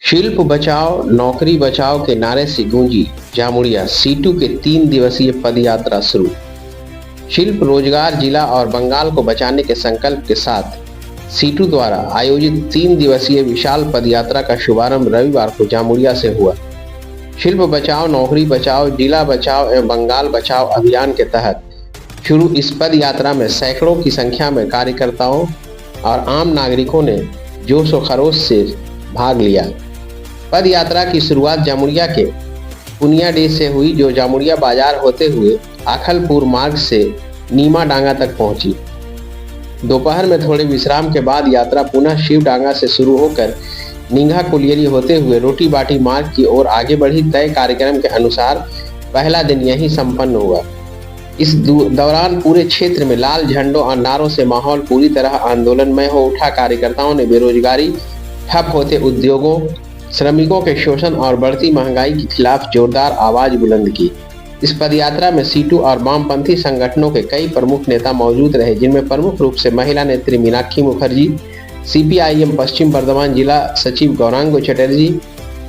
शिल्प बचाओ नौकरी बचाओ के नारे से गूंजी जामुड़िया सीटू के 3 दिवसीय पदयात्रा शुरू। शिल्प रोजगार जिला और बंगाल को बचाने के संकल्प के साथ सीटू द्वारा आयोजित 3 दिवसीय विशाल पदयात्रा का शुभारंभ रविवार को जामुड़िया से हुआ। शिल्प बचाओ नौकरी बचाओ जिला बचाओ एवं बंगाल बचाओ अभियान के तहत शुरू इस पद यात्रा में सैकड़ों की संख्या में कार्यकर्ताओं और आम नागरिकों ने जोश और खरोश से भाग लिया। पद यात्रा की शुरुआत जामुड़िया के पुनियाडीह से हुई, जो जामुड़िया बाजार होते हुए आखलपुर मार्ग से नीमा डांगा तक पहुंची। दोपहर में थोड़े विश्राम के बाद यात्रा पुनः शिव डांगा से शुरू होकर निंगा कुलियरी होते हुए रोटी बाटी मार्ग की ओर आगे बढ़ी। तय कार्यक्रम के अनुसार पहला दिन यहीं संपन्न हुआ। इस दौरान पूरे क्षेत्र में लाल झंडों और नारों से माहौल पूरी तरह आंदोलनमय हो उठा। कार्यकर्ताओं ने बेरोजगारी, ठप होते उद्योगों, श्रमिकों के शोषण और बढ़ती महंगाई के खिलाफ जोरदार आवाज बुलंद की। इस पदयात्रा में सीटू और वामपंथी संगठनों के कई प्रमुख नेता मौजूद रहे, जिनमें प्रमुख रूप से महिला नेत्री मीनाक्षी मुखर्जी, CPIM पश्चिम बर्धमान जिला सचिव गौरांग चटर्जी,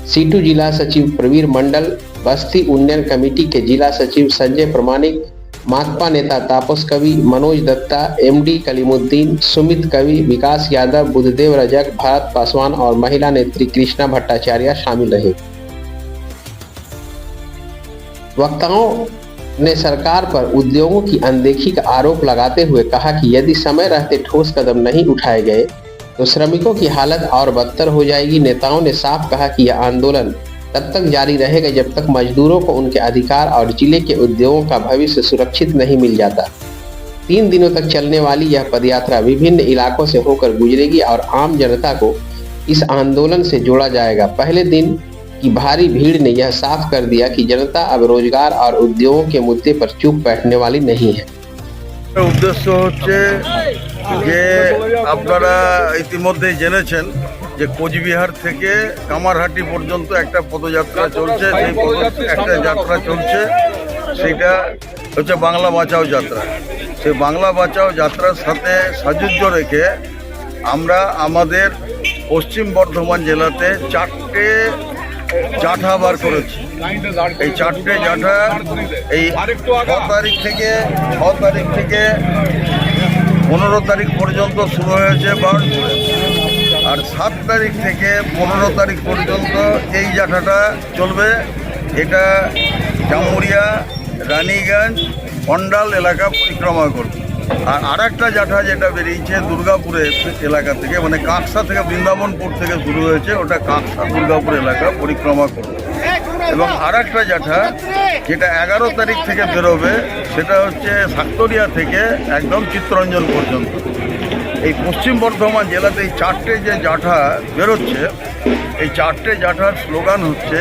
सीटू जिला सचिव प्रवीर मंडल, बस्ती उन्नयन कमेटी के जिला सचिव संजय प्रमाणिक, माकपा नेता तापस कवि, मनोज दत्ता, MD कलीमुद्दीन, सुमित कवि, विकास यादव, बुद्धदेव रजक, भरत पासवान और महिला नेत्री कृष्णा भट्टाचार्य शामिल रहे। वक्ताओं ने सरकार पर उद्योगों की अनदेखी का आरोप लगाते हुए कहा कि यदि समय रहते ठोस कदम नहीं उठाए गए तो श्रमिकों की हालत और बदतर हो जाएगी। नेताओं ने साफ कहा कि यह आंदोलन तब तक जारी रहेगा जब तक मजदूरों को उनके अधिकार और जिले के उद्योगों का भविष्य सुरक्षित नहीं मिल जाता। 3 दिनों तक चलने वाली यह पदयात्रा विभिन्न इलाकों से होकर गुजरेगी और आम जनता को इस आंदोलन से जोड़ा जाएगा। पहले दिन की भारी भीड़ ने यह साफ कर दिया कि जनता अब रोजगार और उद्योगों के मुद्दे पर चुप बैठने वाली नहीं है। उद्देश्य হচ্ছে যে আপনারা ইতিমধ্যে জেনেছেন যে কোচবিহার থেকে কামারহাটি পর্যন্ত একটা পদযাত্রা চলছে। সেই একটা যাত্রা চলছে, সেটা হচ্ছে বাংলা বাঁচাও যাত্রা। সেই বাংলা বাঁচাও যাত্রার সাথে সাযুজ্য রেখে আমরা আমাদের পশ্চিম বর্ধমান জেলাতে 4টে জাঠা বার করেছি। এই 4টে জাঠা এই 6 তারিখ থেকে 15 তারিখ পর্যন্ত শুরু হয়েছে বারণপুরে, আর 7 তারিখ থেকে 15 তারিখ পর্যন্ত এই জাঠাটা চলবে। এটা জামুড়িয়া, রানীগঞ্জ, অন্ডাল এলাকা পরিক্রমা করবে। আর আরেকটা জাঠা যেটা বেরিয়েছে দুর্গাপুরের এলাকা থেকে, মানে কাঁকসা থেকে, বৃন্দাবনপুর থেকে শুরু হয়েছে, ওটা কাঁকসা দুর্গাপুর এলাকা পরিক্রমা করবে। এবং আরেকটা জাঠা যেটা 11 তারিখ থেকে বেরোবে, সেটা হচ্ছে সাক্তরিয়া থেকে একদম চিত্তরঞ্জন পর্যন্ত। এই পশ্চিম বর্ধমান জেলাতে এই 4টে যে জাঠা বেরোচ্ছে, এই 4টে জাঠার স্লোগান হচ্ছে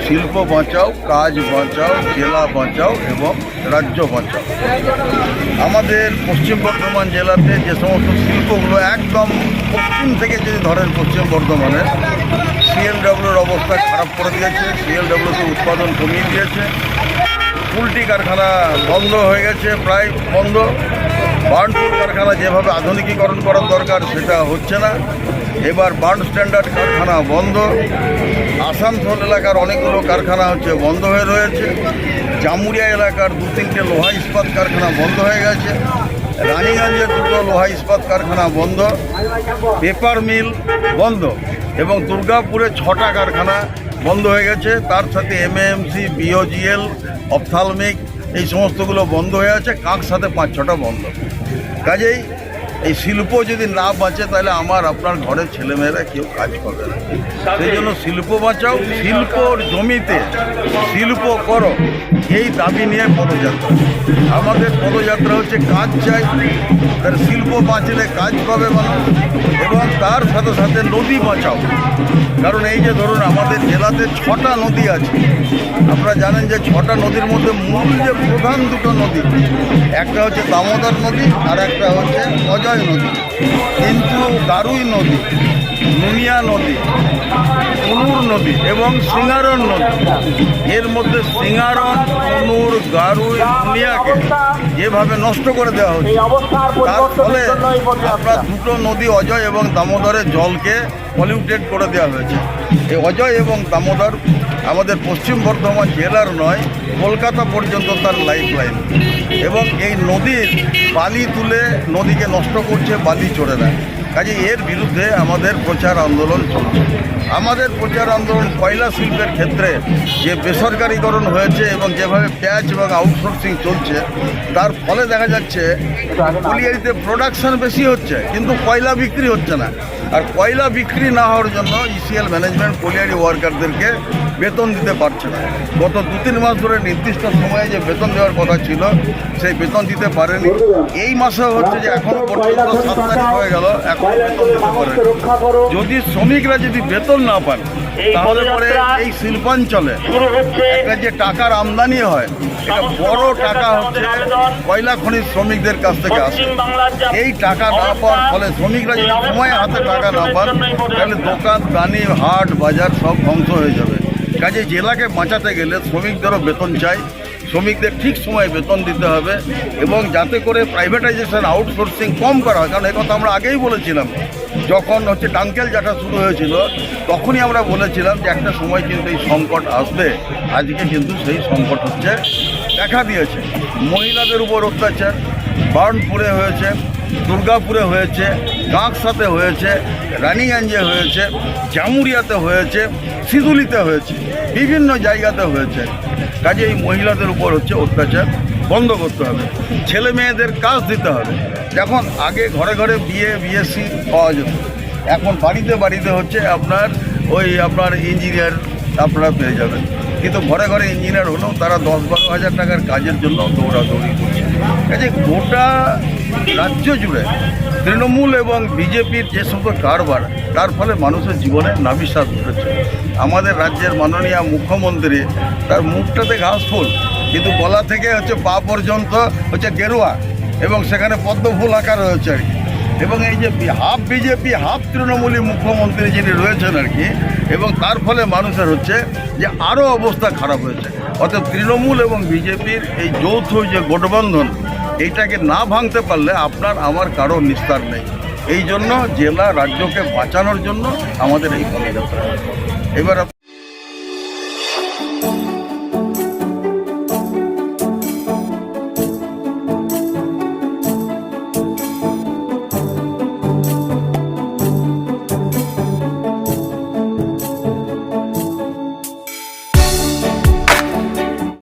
শিল্প বাঁচাও, কাজ বাঁচাও, জেলা বাঁচাও এবং রাজ্য বাঁচাও। আমাদের পশ্চিম বর্ধমান জেলাতে যে সমস্ত শিল্পগুলো একদম পশ্চিম থেকে যদি ধরেন, পশ্চিম বর্ধমানে CLWর অবস্থা খারাপ করে দিয়েছে, CLWতে উৎপাদন কমিয়ে দিয়েছে। পোল্ট্রি কারখানা বন্ধ হয়ে গেছে, প্রায় বন্ধ। বার্নপুর কারখানা যেভাবে আধুনিকীকরণ করার দরকার সেটা হচ্ছে না। এবার বার্ন স্ট্যান্ডার্ড কারখানা বন্ধ। আসানসোল এলাকার অনেকগুলো কারখানা বন্ধ হয়ে রয়েছে। জামুড়িয়া এলাকার 2-3টে লোহা ইস্পাত কারখানা বন্ধ হয়ে গেছে। রানীগঞ্জের 2টো লোহা ইস্পাত কারখানা বন্ধ। পেপার মিল বন্ধ। এবং দুর্গাপুরে 6টা কারখানা বন্ধ হয়ে গেছে। তার সাথে MAMC, BOGL, অপথালমিক এই সমস্তগুলো বন্ধ হয়ে আছে। কাঁকসাতে 5-6টা বন্ধ। কাজেই এই শিল্প যদি না বাঁচে তাহলে আমার আপনার ঘরের ছেলেমেয়েরা কেউ কাজ পাবে না। সেই জন্য শিল্প বাঁচাও, শিল্পর জমিতে শিল্প করো, এই দাবি নিয়ে পদযাত্রা। আমাদের পদযাত্রা হচ্ছে কাজ চাই, তার শিল্প বাঁচলে কাজ পাবে মানুষ, এবং তার সাথে সাথে নদী বাঁচাও। কারণ এই যে ধরুন আমাদের জেলাতে 6টা নদী আছে। আপনারা জানেন যে 6টা নদীর মধ্যে মূল যে প্রধান 2টো নদী, একটা হচ্ছে দামোদর নদী আর একটা হচ্ছে বাগদাই নদী, কিন্তু গারুই নদী, নুনিয়া নদী, কুনুর নদী এবং সিঙ্গারন নদী, এর মধ্যে সিঙ্গারন, কুনুর, গারুই, নুনিয়াকে যেভাবে নষ্ট করে দেওয়া হচ্ছে, তার ফলে আপনার দুটো নদী অজয় এবং দামোদরের জলকে পলিউটেড করে দেওয়া হয়েছে। এই অজয় এবং দামোদর আমাদের পশ্চিম বর্ধমান জেলার নয়, কলকাতা পর্যন্ত তার লাইফ লাইন, এবং এই নদীর বালি তুলে নদীকে নষ্ট করছে বালিচোরেরা। কাজে এর বিরুদ্ধে আমাদের প্রচার আন্দোলন চলছে। আমাদের প্রচার আন্দোলন কয়লা শিল্পের ক্ষেত্রে যে বেসরকারীকরণ হয়েছে এবং যেভাবে প্যাচ এবং আউটসোর্সিং চলছে, তার ফলে দেখা যাচ্ছে কলিয়ারিতে প্রোডাকশন বেশি হচ্ছে কিন্তু কয়লা বিক্রি হচ্ছে না। আর কয়লা বিক্রি না হওয়ার জন্য ইসিএল ম্যানেজমেন্ট কলিয়ারি ওয়ার্কারদেরকে বেতন দিতে পারছে না। গত 2-3 মাস ধরে নির্দিষ্ট সময়ে যে বেতন দেওয়ার কথা ছিল সেই বেতন দিতে পারেনি। এই মাসে হচ্ছে যে এখনও পর্যন্ত 7 তারিখ হয়ে গেল, এখনও বেতন দিতে পারেনি। যদি শ্রমিকরা যদি বেতন না পান তাহলে পরে এই শিল্পাঞ্চলে একটা যে টাকার আমদানি হয়, এটা বড় টাকা হচ্ছে কয়লা খনির শ্রমিকদের কাছ থেকে আসে। এই টাকা না পাওয়ার ফলে শ্রমিকরা যদি সময় হাতে টাকা না পান তাহলে দোকান, দানি, হাট, বাজার সব ধ্বংস হয়ে যাবে। কাজে জেলাকে বাঁচাতে গেলে শ্রমিকদেরও বেতন চাই, শ্রমিকদের ঠিক সময়ে বেতন দিতে হবে এবং যাতে করে প্রাইভেটাইজেশন, আউটসোর্সিং কম করা হয়। কারণ একথা আমরা আগেই বলেছিলাম, যখন হচ্ছে ডাঙ্কেল জাটা শুরু হয়েছিল তখনই আমরা বলেছিলাম যে একটা সময় কিন্তু এই সংকট আসবে। আজকে কিন্তু সেই সংকট হচ্ছে দেখা দিয়েছে। মহিলাদের উপর অত্যাচার বার্নপুরে হয়েছে, দুর্গাপুরে হয়েছে, কাঁকসাতে হয়েছে, রানীগঞ্জে হয়েছে, জামুরিয়াতে হয়েছে, সিঁদুলিতে হয়েছে, বিভিন্ন জায়গাতে হয়েছে। কাজে এই মহিলাদের উপর হচ্ছে অত্যাচার বন্ধ করতে হবে, ছেলে মেয়েদের কাজ দিতে হবে। যখন আগে ঘরে ঘরে বিএসসি পাওয়া যেত, এখন বাড়িতে বাড়িতে হচ্ছে আপনার ইঞ্জিনিয়ার আপনারা পেয়ে যাবেন। কিন্তু ঘরে ঘরে ইঞ্জিনিয়ার হলেও তারা 10-12 হাজার টাকার কাজের জন্য দৌড়াদৌড়ি করছে। কাজে গোটা রাজ্য জুড়ে তৃণমূল এবং বিজেপির যে সমস্ত কারবার, তার ফলে মানুষের জীবনে নাভিশ্বাস ঘটেছে। আমাদের রাজ্যের মাননীয় মুখ্যমন্ত্রী, তার মুখটাতে ঘাস ফুল কিন্তু গলা থেকে হচ্ছে পা পর্যন্ত হচ্ছে গেরুয়া এবং সেখানে পদ্মফুল আঁকা রয়েছে আর কি। এবং এই যে হাফ বিজেপি হাফ তৃণমূলী মুখ্যমন্ত্রী যিনি রয়েছেন আর কি, এবং তার ফলে মানুষের হচ্ছে যে আরও অবস্থা খারাপ হয়েছে। অর্থাৎ তৃণমূল এবং বিজেপির এই যৌথ যে গঠবন্ধন, এইটাকে না ভাঙতে পারলে আপনার আমার কারো নিস্তার নেই। এই জন্য জেলা রাজ্যকে বাঁচানোর জন্য আমাদের এই পদযাত্রা। এবার